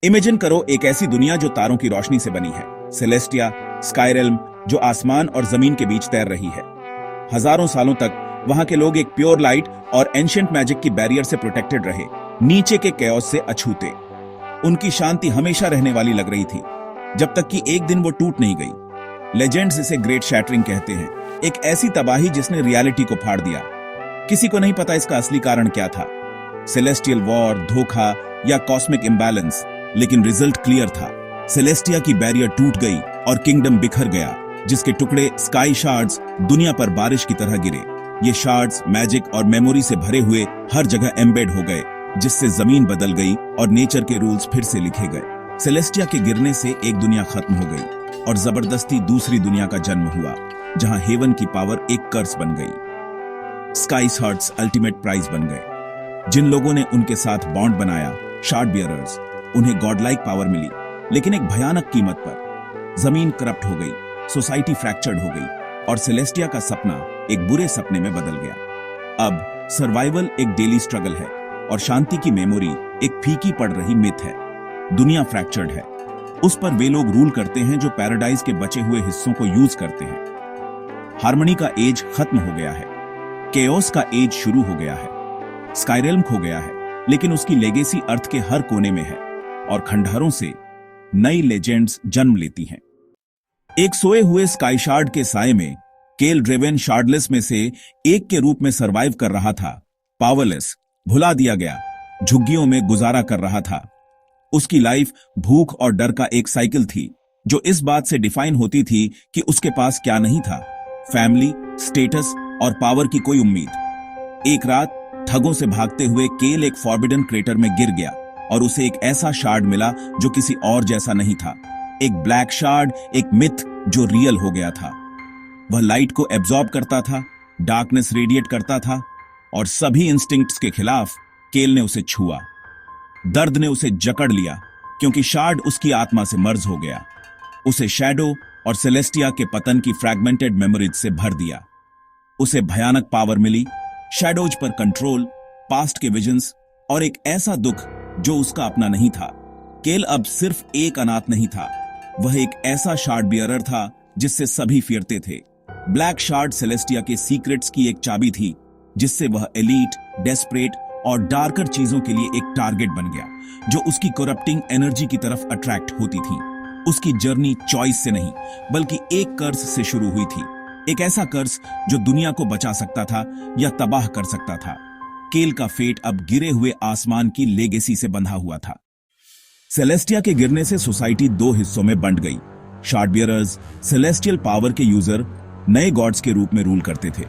Imagine करो एक ऐसी दुनिया जो तारों की रोशनी से बनी है, सेलेस्टिया, स्काईरेल्म, जो आसमान और जमीन के बीच तैर रही है। हजारों सालों तक वहां के लोग एक प्योर लाइट और एंशिएंट मैजिक की बैरियर से प्रोटेक्टेड रहे, नीचे के कैओस से अछूते। उनकी शांति हमेशा रहने वाली लग रही थी, जब तक कि एक दिन वो टूट नहीं गई। लेजेंड्स इसे ग्रेट शैटरिंग कहते हैं, एक ऐसी तबाही जिसने रियलिटी को फाड़ दिया। किसी को नहीं पता इसका असली कारण क्या था, सेलेस्टियल वॉर, धोखा या कॉस्मिक इंबैलेंस, लेकिन रिजल्ट क्लियर था। सेलेस्टिया की बैरियर टूट गई और किंगडम बिखर गया, जिसके टुकड़े स्काई शार्ड्स दुनिया पर बारिश की तरह गिरे। ये शार्ड्स मैजिक और मेमोरी से भरे हुए हर जगह एम्बेड हो गए, जिससे जमीन बदल गई और नेचर के रूल्स फिर से लिखे गए। सेलेस्टिया के गिरने से एक दुनिया खत्म हो गई और जबरदस्ती दूसरी दुनिया का जन्म हुआ, जहां हेवन की पावर एक कर्स बन गई। स्काई शार्ड्स अल्टीमेट प्राइज बन गए। जिन लोगों ने उनके साथ बॉन्ड बनाया, शार्ड बियरर्स, उन्हें गॉडलाइक पावर मिली, लेकिन एक भयानक कीमत पर। जमीन करप्ट हो गई, सोसाइटी फ्रैक्चर्ड हो गई और सेलेस्टिया का सपना एक बुरे सपने में बदल गया। अब सर्वाइवल एक डेली स्ट्रगल है और शांति की मेमोरी एक फीकी पड़ रही मिथ है। दुनिया फ्रैक्चर्ड है, उस पर वे लोग रूल करते हैं जो पैराडाइज के बचे हुए हिस्सों को यूज करते हैं। हार्मनी का एज खत्म हो गया है, केओस का एज शुरू हो गया है। स्काईरेल्म खो गया है, लेकिन उसकी लेगेसी अर्थ के हर कोने में है और खंडहरों से नई लेजेंड्स जन्म लेती हैं। एक सोए हुए स्काई शार्ड के साए में केल ड्रेवेन शार्डलेस में से एक के रूप में सरवाइव कर रहा था, पावरलेस, भुला दिया गया, झुग्गियों में गुजारा कर रहा था। उसकी लाइफ भूख और डर का एक साइकिल थी, जो इस बात से डिफाइन होती थी कि उसके पास क्या नहीं था, फैमिली, स्टेटस और पावर की कोई उम्मीद। एक रात ठगों से भागते हुए केल एक फॉरबिडन क्रेटर में गिर गया और उसे एक ऐसा शार्ड मिला जो किसी और जैसा नहीं था। एक ब्लैक शार्ड, एक मिथ जो रियल हो गया था। वह लाइट को एब्जॉर्ब करता था, डार्कनेस रेडिएट करता था और सभी इंस्टिंक्ट्स के खिलाफ केल ने उसे छुआ। दर्द ने उसे जकड़ लिया, क्योंकि शार्ड उसकी आत्मा से मर्ज हो गया। उसे शैडो और सेलेस्टिया के पतन की फ्रैगमेंटेड मेमोरीज से भर दिया। उसे भयानक पावर मिली, शैडोज पर कंट्रोल, पास्ट के विजन्स और एक ऐसा दुख जो उसका अपना नहीं था। केल अब सिर्फ एक अनाथ नहीं था, वह एक ऐसा शार्ड बियरर था जिससे सभी फिरते थे। ब्लैक शार्ड सेलेस्टिया के सीक्रेट्स की एक चाबी थी, जिससे वह एलीट, डेस्परेट और डार्कर चीजों के लिए एक टारगेट बन गया, जो उसकी करप्टिंग एनर्जी की तरफ अट्रैक्ट होती थी। उसकी जर्नी चॉइस से नहीं, बल्कि एक कर्स से शुरू हुई थी, एक ऐसा कर्स जो दुनिया को बचा सकता था या तबाह कर सकता था। केल का फेट अब गिरे हुए आसमान की लेगेसी से बंधा हुआ था। सेलेस्टिया के गिरने से सोसाइटी दो हिस्सों में बंट गई। शार्ड बियरर्स, सेलेस्टियल पावर के यूजर, नए गॉड्स के रूप में रूल करते थे।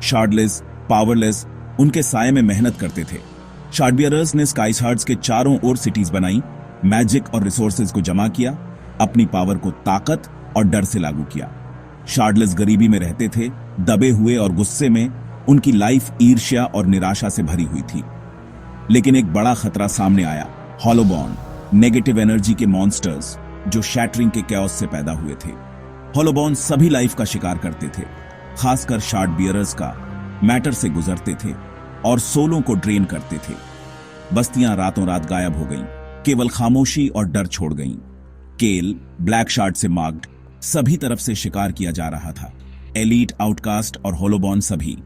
शार्डलेस, पावरलेस, उनके साये में मेहनत करते थे। शार्ड बियरर्स ने स्काई शार्ड्स के चारों ओर सिटीज बनाई, मैजिक और रिसोर्सेज को जमा किया, अपनी पावर को ताकत और डर से लागू किया। शार्डलेस गरीबी में रहते थे, दबे हुए और गुस्से में। उनकी लाइफ ईर्ष्या और निराशा से भरी हुई थी। लेकिन एक बड़ा खतरा सामने आया, हॉलोबॉर्न, नेगेटिव एनर्जी के मॉन्स्टर्स जो शैटरिंग के कैओस से पैदा हुए थे। हॉलोबॉर्न सभी लाइफ का शिकार करते थे, खासकर शार्ड बियरर्स का। मैटर से गुजरते थे और सोलों को ड्रेन करते थे। बस्तियां रातों रात गायब हो गईं, केवल खामोशी और डर छोड़ गईं। केल, ब्लैक शार्ड से मार्क्ड, सभी तरफ से शिकार किया जा रहा था। एलीट, आउटकास्ट और हॉलोबॉर्न सभी।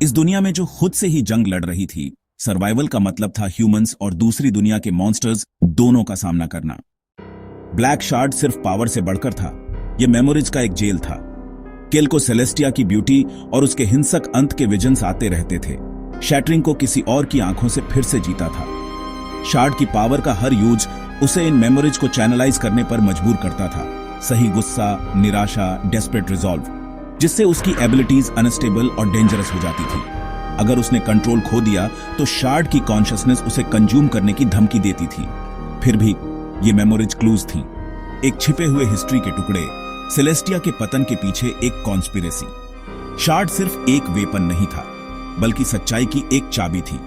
इस दुनिया में जो खुद से ही जंग लड़ रही थी, सर्वाइवल का मतलब था ह्यूमंस और दूसरी दुनिया के मॉन्स्टर्स दोनों का सामना करना। ब्लैक शार्ड सिर्फ पावर से बढ़कर था, यह मेमोरीज का एक जेल था। केल को सेलेस्टिया की ब्यूटी और उसके हिंसक अंत के विजन्स आते रहते थे। शैटरिंग को किसी और की आंखों से फिर से जीता था। शार्ड की पावर का हर यूज उसे इन मेमोरीज को चैनलाइज करने पर मजबूर करता था। सही गुस्सा, निराशा, डेस्परेट रिजॉल्व, जिससे उसकी एबिलिटीज अनस्टेबल और डेंजरस हो जाती थी। अगर उसने कंट्रोल खो दिया तो शार्ड की कॉन्शियसनेस उसे कंज्यूम करने की धमकी देती थी। फिर भी ये मेमोरीज क्लूज थी, एक छिपे हुए हिस्ट्री के टुकड़े, सेलेस्टिया के पतन के पीछे एक कॉन्स्पिरेसी। शार्ड सिर्फ एक वेपन नहीं था, बल्कि सच्चाई की एक चाबी थी।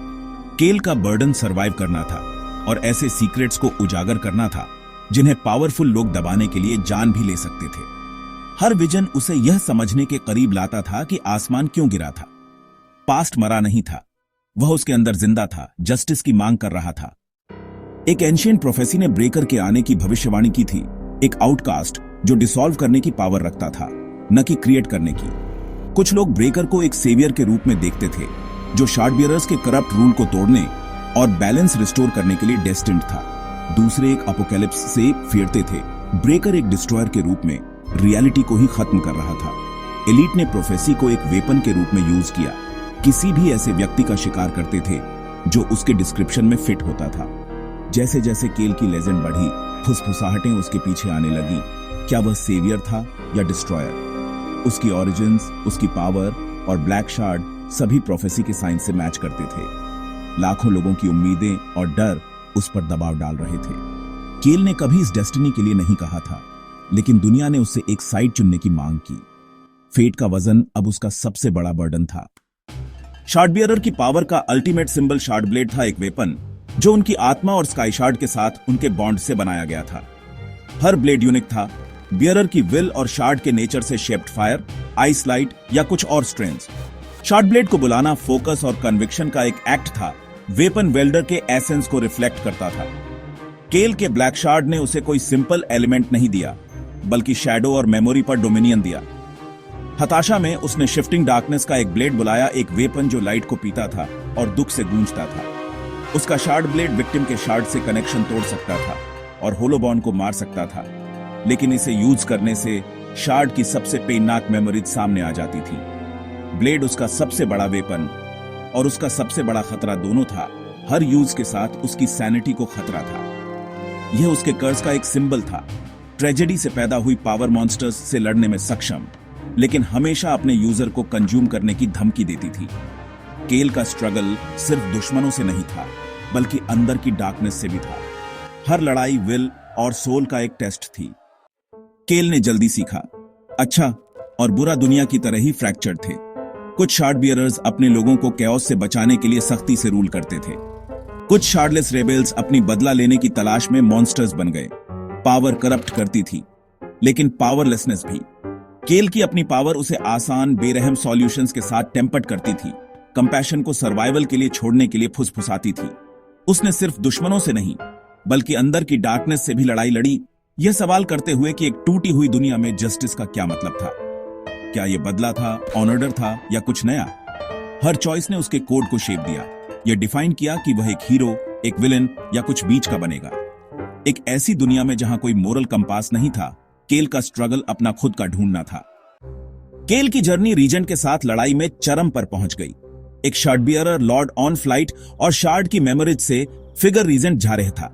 केल का बर्डन सर्वाइव करना था और ऐसे सीक्रेट्स को उजागर करना था जिन्हें पावरफुल लोग दबाने के लिए जान भी ले सकते थे। हर विजन उसे यह समझने के करीब लाता था कि आसमान क्यों गिरा था। पास्ट मरा नहीं था, वह उसके अंदर जिंदा था, जस्टिस की मांग कर रहा था। एक एंशिएंट प्रोफेसी ने ब्रेकर के आने की भविष्यवाणी की थी, एक आउटकास्ट जो डिसॉल्व करने की पावर रखता था, न कि क्रिएट करने की। कुछ लोग ब्रेकर को एक सेवियर के रूप में देखते थे, जो शार्ड बियरर्स के करप्ट रूल को तोड़ने और बैलेंस रिस्टोर करने के लिए डेस्टिन्ड था। दूसरे एक अपोकैलिप्स से फेरते थे। ब्रेकर एक डिस्ट्रॉयर के रूप में रियलिटी को ही खत्म कर रहा था। एलीट ने प्रोफेसी को एक वेपन के रूप में यूज किया, किसी भी ऐसे व्यक्ति का शिकार करते थे जो उसके डिस्क्रिप्शन में फिट होता था। जैसे जैसे केल की लेजेंड बढ़ी, फुसफुसाहटें उसके पीछे आने लगी। क्या वह सेवियर था या डिस्ट्रॉयर? उसकी ओरिजिन्स, उसकी पावर और ब्लैक शार्ड सभी प्रोफेसी के साइन से मैच करते थे। लाखों लोगों की उम्मीदें और डर उस पर दबाव डाल रहे थे। केल ने कभी इस डेस्टिनी के लिए नहीं कहा था, लेकिन दुनिया ने उससे एक साइड चुनने की मांग की। फेट का वजन अब उसका सबसे बड़ा बर्डन था। शार्ड बियरर की पावर का अल्टीमेट सिंबल शार्ड ब्लेड था, एक वेपन जो उनकी आत्मा और स्काई शार्ड के साथ उनके बॉन्ड से बनाया गया था। हर ब्लेड यूनिक था, बियरर की विल और शार्ड के नेचर से शेप्ड फायर, आइस लाइट या कुछ और स्ट्रेंथ्स। शार्ड ब्लेड को बुलाना फोकस और कन्विक्शन का एक एक्ट था, वेपन वेल्डर के एसेंस को रिफ्लेक्ट करता था। केल के ब्लैक शार्ड ने उसे कोई सिंपल एलिमेंट नहीं दिया, बल्कि शैडो और मेमोरी पर डोमिनियन दिया। हताशा में उसने शिफ्टिंग डार्कनेस का एक ब्लेड बुलाया, एक वेपन जो लाइट को पीता था और दुख से गूंजता था। उसका शार्ड ब्लेड विक्टिम के शार्ड से कनेक्शन तोड़ सकता था और होलोबॉन्ड को मार सकता था, लेकिन इसे यूज करने से शार्ड की सबसे पेननाक मेमोरीज सामने आ जाती थी। ब्लेड उसका सबसे बड़ा वेपन और उसका सबसे बड़ा खतरा दोनों था। हर यूज के साथ उसकी सैनिटी को खतरा था। यह उसके कर्ज का एक सिंबल था, ट्रेजेडी से पैदा हुई पावर मॉन्स्टर्स से लड़ने में सक्षम, लेकिन हमेशा अपने यूजर को कंज्यूम करने की धमकी देती थी। केल का स्ट्रगल सिर्फ दुश्मनों से नहीं था, बल्कि अंदर की डार्कनेस से भी था। हर लड़ाई विल और सोल का एक टेस्ट थी। केल ने जल्दी सीखा, अच्छा और बुरा दुनिया की तरह ही फ्रैक्चर्ड थे। कुछ शार्ड बियरर्स अपने लोगों को कैओस से बचाने के लिए सख्ती से रूल करते थे। कुछ शार्डलेस रेबेल्स अपनी बदला लेने की तलाश में मॉन्स्टर्स बन गए। पावर करप्ट करती थी, लेकिन पावरलेसनेस भी। केल की अपनी पावर उसे आसान बेरहम सॉल्यूशंस के साथ टेम्पर्ड करती थी, कंपैशन को सर्वाइवल के लिए छोड़ने के लिए फुसफुसाती थी। उसने सिर्फ दुश्मनों से नहीं, बल्कि अंदर की डार्कनेस से भी लड़ाई लड़ी, यह सवाल करते हुए कि एक टूटी हुई दुनिया में जस्टिस का क्या मतलब था। क्या यह बदला था, ऑनर्डर था या कुछ नया? हर चॉइस ने उसके कोड को शेप दिया। यह डिफाइन किया कि वह एक हीरो, एक विलेन या कुछ बीच का बनेगा। एक ऐसी दुनिया में जहां कोई मोरल कंपास नहीं था, केल का स्ट्रगल अपना खुद का ढूंढना था। केल की जर्नी रीजेंट के साथ लड़ाई में चरम पर पहुंच गई। एक shard bearer Lord on flight और शार्ड की मेमोरीज से फिगर रीजेंट जा रहा था।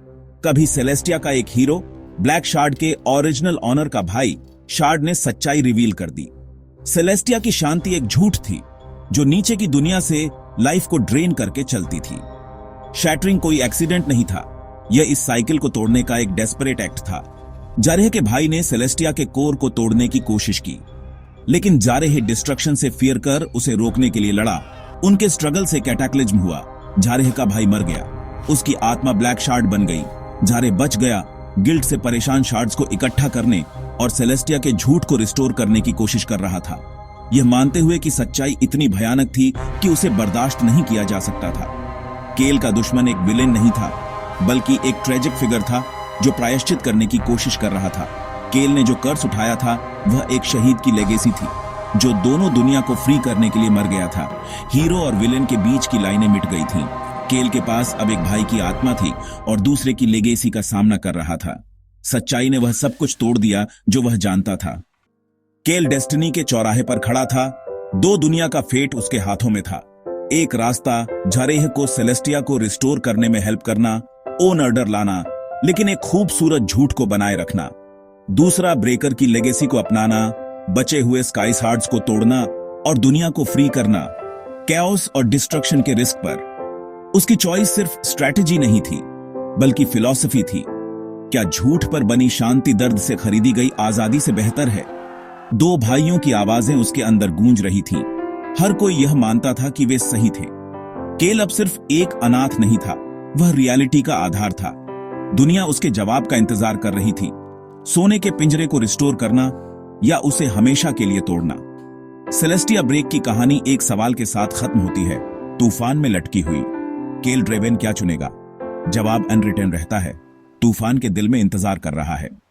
कभी सेलेस्टिया का एक हीरो, ब्लैक शार्ड के ओरिजिनल ऑनर का भाई, शार्ड ने सच्चाई रिवील कर दी। सेलेस्टिया की शांति एक झूठ थी जो नीचे की दुनिया से लाइफ को ड्रेन करके चलती थी। शैटरिंग कोई एक्सीडेंट नहीं था, यह इस साइकिल को तोड़ने का एक डेस्परेट एक्ट था। जारेह के भाई ने सेलेस्टिया के कोर को तोड़ने की कोशिश की, लेकिन जारेह डिस्ट्रक्शन से फियर कर उसे रोकने के लिए लड़ा। उनके स्ट्रगल से कैटाक्लिज्म हुआ। जारेह का भाई मर गया, उसकी आत्मा ब्लैक शार्ड बन गई। जारेह बच गया, गिल्ट से परेशान शार्ड्स को इकट्ठा करने और सेलेस्टिया के झूठ को रिस्टोर करने की कोशिश कर रहा था, यह मानते हुए कि सच्चाई इतनी भयानक थी कि उसे बर्दाश्त नहीं किया जा सकता था। केल का दुश्मन एक विलेन नहीं था, बल्कि एक ट्रेजिक फिगर था जो प्रायश्चित करने की कोशिश कर रहा था। केल ने जो कर्स उठाया था वह एक शहीद की लेगेसी थी, जो दोनों दुनिया को फ्री करने के लिए मर गया था। हीरो और विलेन के बीच की लाइनें मिट गई थीं। केल के पास अब एक भाई की आत्मा थी और दूसरे की लेगेसी का सामना कर रहा था। सच्चाई ने वह सब कुछ तोड़ दिया जो वह जानता था। केल डेस्टिनी के चौराहे पर खड़ा था। दो दुनिया का फेट उसके हाथों में था। एक रास्ता जारेह को सेलेस्टिया को रिस्टोर करने में हेल्प करना, ओन ऑर्डर लाना, लेकिन एक खूबसूरत झूठ को बनाए रखना। दूसरा ब्रेकर की लेगेसी को अपनाना, बचे हुए स्काई शार्ड्स को तोड़ना और दुनिया को फ्री करना, कैओस और डिस्ट्रक्शन के रिस्क पर। उसकी चॉइस सिर्फ स्ट्रैटेजी नहीं थी, बल्कि फिलॉसफी थी। क्या झूठ पर बनी शांति दर्द से खरीदी गई आजादी से बेहतर है? दो भाइयों की आवाजें उसके अंदर गूंज रही थीं। हर कोई यह मानता था कि वे सही थे। केल अब सिर्फ एक अनाथ नहीं था, वह रियलिटी का आधार था। दुनिया उसके जवाब का इंतजार कर रही थी। सोने के पिंजरे को रिस्टोर करना या उसे हमेशा के लिए तोड़ना। सेलेस्टिया ब्रेक की कहानी एक सवाल के साथ खत्म होती है, तूफान में लटकी हुई। केल ड्रेवेन क्या चुनेगा? जवाब अनरिटर्न रहता है। तूफान के दिल में इंतजार कर रहा है।